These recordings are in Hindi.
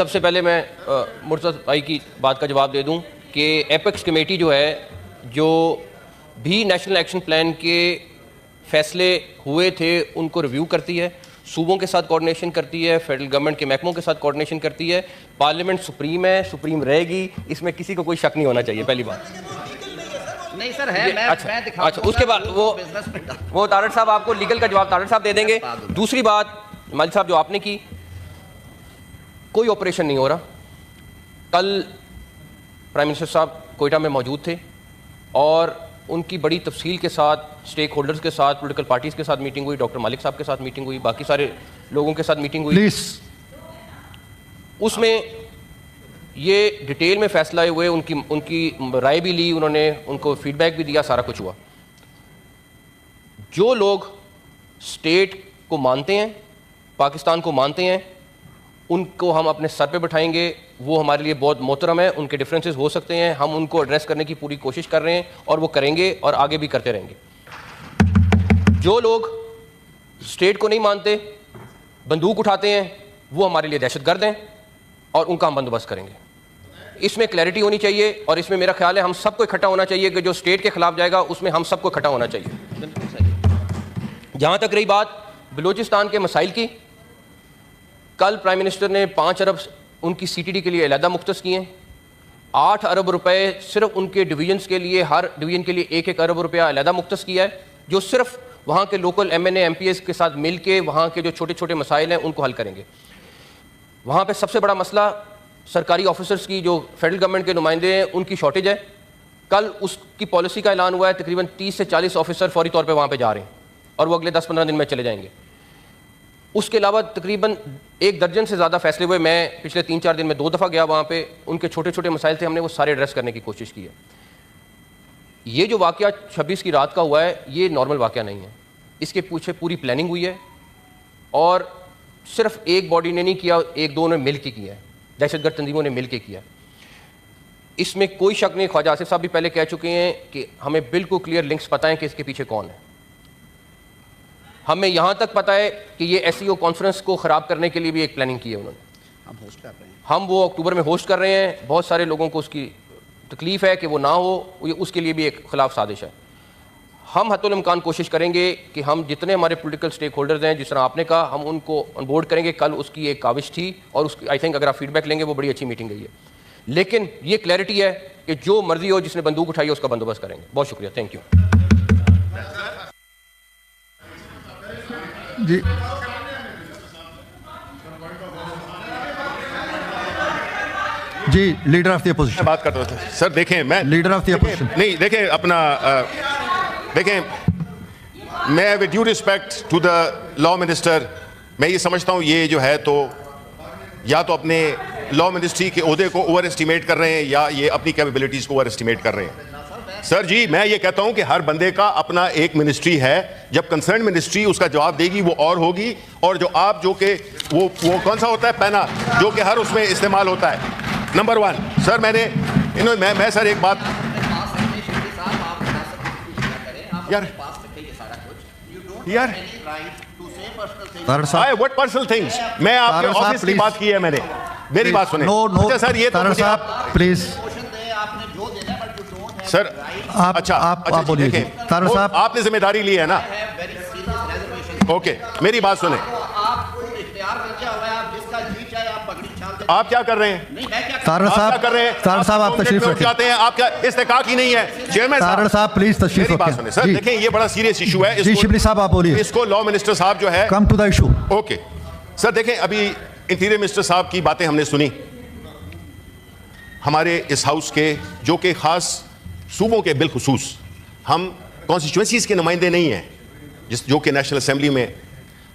सबसे पहले मैं मुर्तज़ा भाई की बात का जवाब दे दूं कि एपेक्स कमेटी जो है, जो भी नेशनल एक्शन प्लान के फैसले हुए थे उनको रिव्यू करती है, सूबों के साथ कोऑर्डिनेशन करती है, फेडरल गवर्नमेंट के महकमों के साथ कोऑर्डिनेशन करती है। पार्लियामेंट सुप्रीम है, सुप्रीम रहेगी, इसमें किसी को कोई शक नहीं होना चाहिए। पहली बात नहीं सर है, मैं अच्छा उसके बाद वो तारड़ साहब आपको लीगल का जवाब तारड़ साहब दे देंगे। दूसरी बात मालिक साहब जो आपने की, कोई ऑपरेशन नहीं हो रहा। कल प्राइम मिनिस्टर साहब कोयटा में मौजूद थे और उनकी बड़ी तफसील के साथ स्टेक होल्डर्स के साथ, पॉलिटिकल पार्टीज के साथ मीटिंग हुई, डॉक्टर मालिक साहब के साथ मीटिंग हुई, बाकी सारे लोगों के साथ मीटिंग हुई। उसमें ये डिटेल में फैसला हुए, उनकी राय भी ली उन्होंने, उनको फीडबैक भी दिया, सारा कुछ हुआ। जो लोग स्टेट को मानते हैं, पाकिस्तान को मानते हैं, उनको हम अपने सर पे बिठाएंगे। वो हमारे लिए बहुत मोहतरम है, उनके डिफरेंसेस हो सकते हैं, हम उनको एड्रेस करने की पूरी कोशिश कर रहे हैं और वो करेंगे और आगे भी करते रहेंगे। जो लोग स्टेट को नहीं मानते, बंदूक उठाते हैं, वो हमारे लिए दहशतगर्द हैं और उनका हम बंदोबस्त करेंगे। इसमें क्लैरिटी होनी चाहिए और इसमें मेरा ख्याल है हम सबको इकट्ठा होना चाहिए कि जो स्टेट के खिलाफ जाएगा उसमें हम सबको इकट्ठा होना चाहिए। जहाँ तक रही बात बलूचिस्तान के मसाइल की, कल प्राइम मिनिस्टर ने 5 अरब उनकी CTD के लिए अलहदा मुख्तस किए हैं। 8 अरब रुपए सिर्फ उनके डिवीजन्स के लिए, हर डिवीजन के लिए 1-1 अरब रुपया अलहदा मुख्तस किया है, जो सिर्फ वहाँ के लोकल MNA MPs के साथ मिल के वहाँ के जो छोटे छोटे मसाइल हैं उनको हल करेंगे। वहाँ पे सबसे बड़ा मसला सरकारी ऑफिसर्स की, जो फेडरल गवर्नमेंट के नुमाइंदे हैं, उनकी शॉर्टेज है। कल उसकी पॉलिसी का ऐलान हुआ है, तकरीबन 30 से 40 ऑफिसर फौरी तौर पे वहाँ पे जा रहे हैं और वो अगले 10-15 दिन में चले जाएंगे। उसके अलावा तकरीबन 1 दर्जन से ज़्यादा फैसले हुए। मैं पिछले 3-4 दिन में 2 दफ़ा गया वहाँ पे, उनके छोटे छोटे मसाइल थे, हमने वो सारे एड्रेस करने की कोशिश की है। ये जो वाक़या 26 की रात का हुआ है, ये नॉर्मल वाक़या नहीं है, इसके पीछे पूरी प्लानिंग हुई है और सिर्फ एक बॉडी ने नहीं किया, 1-2 ने मिल के किया है, दहशतगर्द तंजीमों ने मिल के किया। इसमें कोई शक नहीं। ख्वाजा आसिफ साहब भी पहले कह चुके हैं कि हमें बिल्कुल क्लियर लिंक्स पता है कि इसके पीछे कौन है। हमें यहाँ तक पता है कि ये SEO कॉन्फ्रेंस को ख़राब करने के लिए भी एक प्लानिंग की है उन्होंने। हम होस्ट कर रहे हैं, हम वो अक्टूबर में होस्ट कर रहे हैं। बहुत सारे लोगों को उसकी तकलीफ़ है कि वो ना हो, उसके लिए भी एक खिलाफ साजिश है। हम हत्तुल इम्कान कोशिश करेंगे कि हम जितने हमारे पॉलिटिकल स्टेक होल्डर्स हैं, जिस तरह आपने कहा, हम उनको ऑन बोर्ड करेंगे। कल उसकी एक काविश थी और उसकी आई थिंक अगर आप फीडबैक लेंगे वो बड़ी अच्छी मीटिंग गई है। लेकिन ये क्लैरिटी है कि जो मर्जी हो, जिसने बंदूक उठाई है, उसका बंदोबस्त करेंगे। बहुत शुक्रिया, थैंक यू जी। जी लीडर ऑफ द अपोजिशन बात करता था सर। देखें, मैं लीडर ऑफ द अपोजिशन नहीं, देखें अपना देखें, मैं with due respect to the law minister, मैं ये समझता हूँ ये जो है तो या तो अपने लॉ मिनिस्ट्री के ओहदे को ओवर एस्टिमेट कर रहे हैं या ये अपनी कैपेबिलिटीज को ओवर एस्टिमेट कर रहे हैं। सर जी, मैं ये कहता हूं कि हर बंदे का अपना एक मिनिस्ट्री है। जब कंसर्न मिनिस्ट्री उसका जवाब देगी वो और होगी, और जो आप जो कि वो कौन सा होता है पैना जो कि हर उसमें इस्तेमाल होता है। नंबर 1 सर, मैं सर एक बात यार व्हाट पर्सनल थिंग्स, मैं आपके ऑफिस की बात की है मैंने। मेरी बात सुने। अच्छा सर, ये तो प्लीज सर अच्छा आप बोलिए। तारड़ साहब, आपने जिम्मेदारी ली है ना। ओके, मेरी बात सुने। आप क्या कर रहे हैं? तारड़ साहब कर रहे हैं? तारड़ साहब आप तशरीफ रखें। हैं, आप क्या इस्तेकाक ही नहीं है चेयरमैन साहब? तारड़ साहब प्लीज तशरीफ रखें। सर देखें, ये बड़ा सीरियस इशू है। जी शिबली साहब आप बोलिए। इसको लॉ मिनिस्टर साहब जो है, come to the issue. Okay sir, देखें अभी इंटीरियर मिनिस्टर साहब की बातें हमने सुनी, हमारे इस हाउस के, जो कि खास सूबों के बिलखुसूस, हम कॉन्स्टिट्यूएंसीज के नुमाइंदे नहीं हैं, जो कि नेशनल असेंबली में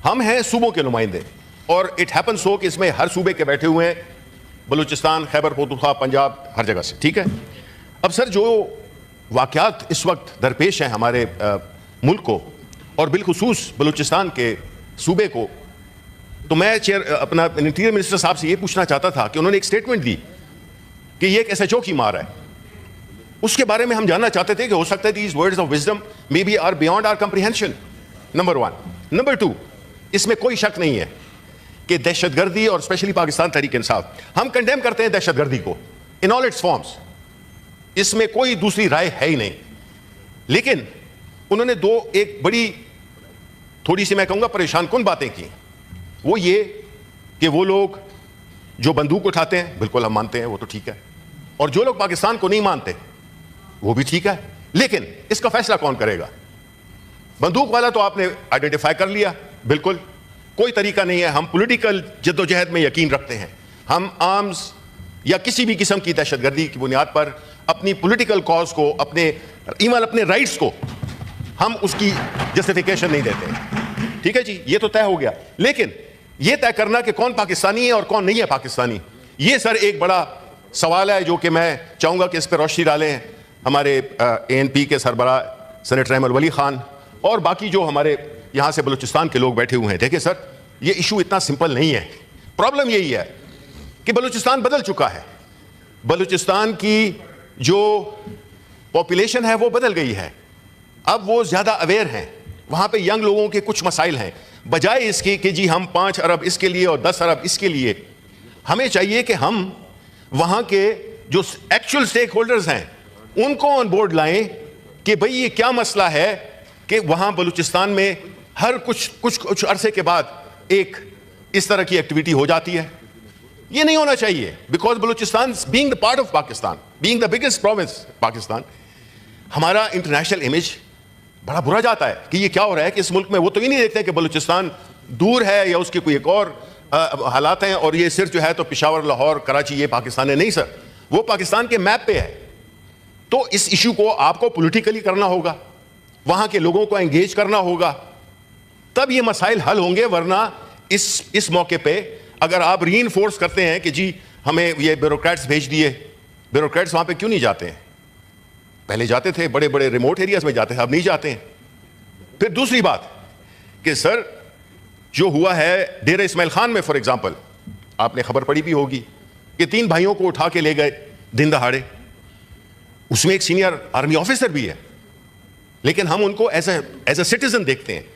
हम हैं सूबों के नुमाइंदे। और इट हैपन्स हो कि इसमें हर सूबे के बैठे हुए हैं, बलूचिस्तान, खैबर पख्तूनख्वा, पंजाब, हर जगह से, ठीक है। अब सर जो वाक़यात इस वक्त दरपेश हैं हमारे मुल्क को और बिलखुसूस बलूचिस्तान के सूबे को, तो मैं अपना इंटीरियर मिनिस्टर साहब से ये पूछना चाहता था कि उन्होंने एक स्टेटमेंट दी कि ये एक SHO की मार है। उसके बारे में हम जानना चाहते थे कि हो सकता है these words of wisdom maybe are beyond our comprehension, number 1। Number 2, इसमें कोई शक नहीं है कि दहशतगर्दी और स्पेशली पाकिस्तान तहरीक इंसाफ, हम कंडेम करते हैं दहशतगर्दी को इन ऑल इट्स फॉर्म्स, इसमें कोई दूसरी राय है ही नहीं। लेकिन उन्होंने एक बड़ी थोड़ी सी मैं कहूंगा परेशान कुन बातें की। वो ये कि वो लोग जो बंदूक उठाते हैं बिल्कुल हम मानते हैं, वो तो ठीक है, और जो लोग पाकिस्तान को नहीं मानते वो भी ठीक है, लेकिन इसका फैसला कौन करेगा? बंदूक वाला तो आपने आइडेंटिफाई कर लिया, बिल्कुल कोई तरीका नहीं है। हम पॉलिटिकल जद्दोजहद में यकीन रखते हैं, हम आर्म्स या किसी भी किस्म की दहशतगर्दी की बुनियाद पर अपनी पॉलिटिकल कॉज को, अपने इवन अपने राइट्स को, हम उसकी जस्टिफिकेशन नहीं देते। ठीक है जी, ये तो तय हो गया। लेकिन ये तय करना कि कौन पाकिस्तानी है और कौन नहीं है पाकिस्तानी, ये सर एक बड़ा सवाल है जो कि मैं चाहूंगा कि इस पर रोशनी डालें हमारे ANP के सरबराह सेनेटर अहमद वली खान और बाकी जो हमारे यहां से बलूचिस्तान के लोग बैठे हुए हैं। देखिए सर, ये इशू इतना सिंपल नहीं है। प्रॉब्लम यही है कि बलूचिस्तान बदल चुका है, बलूचिस्तान की जो पॉपुलेशन है वो बदल गई है, अब वो ज्यादा अवेयर हैं, वहां पे यंग लोगों के कुछ मसाइल हैं। बजाय इसके कि जी हम 5 अरब इसके लिए और 10 अरब इसके लिए, हमें चाहिए कि हम वहां के जो एक्चुअल स्टेक होल्डर्स हैं उनको ऑन बोर्ड लाएं कि भाई ये क्या मसला है कि वहां बलूचिस्तान में हर कुछ अरसे के बाद एक इस तरह की एक्टिविटी हो जाती है। ये नहीं होना चाहिए, because Balochistan being the part of Pakistan, being the biggest province Pakistan, हमारा इंटरनेशनल इमेज बड़ा बुरा जाता है कि ये क्या हो रहा है कि इस मुल्क में वो तो ये नहीं देखते कि बलूचिस्तान दूर है या उसके कोई एक और हालात हैं और ये सिर्फ जो है तो पेशावर, लाहौर, कराची ये पाकिस्तान है। नहीं सर, वो पाकिस्तान के मैप पे है। तो इस इशू को आपको पॉलिटिकली करना होगा, वहां के लोगों को एंगेज करना होगा, तब ये मसाइल हल होंगे। वरना इस मौके पे अगर आप रीइंफोर्स करते हैं कि जी हमें ये ब्यूरोक्रेट्स भेज दिए, ब्यूरोक्रेट्स वहां पे क्यों नहीं जाते हैं? पहले जाते थे, बड़े बड़े रिमोट एरियाज में जाते थे, अब नहीं जाते हैं। फिर दूसरी बात कि सर जो हुआ है डेरा इस्माइल खान में फॉर एग्जांपल, आपने खबर पड़ी भी होगी कि 3 भाइयों को उठा के ले गए दिन दहाड़े, उसमें एक सीनियर आर्मी ऑफिसर भी है, लेकिन हम उनको एज ए सिटीजन देखते हैं।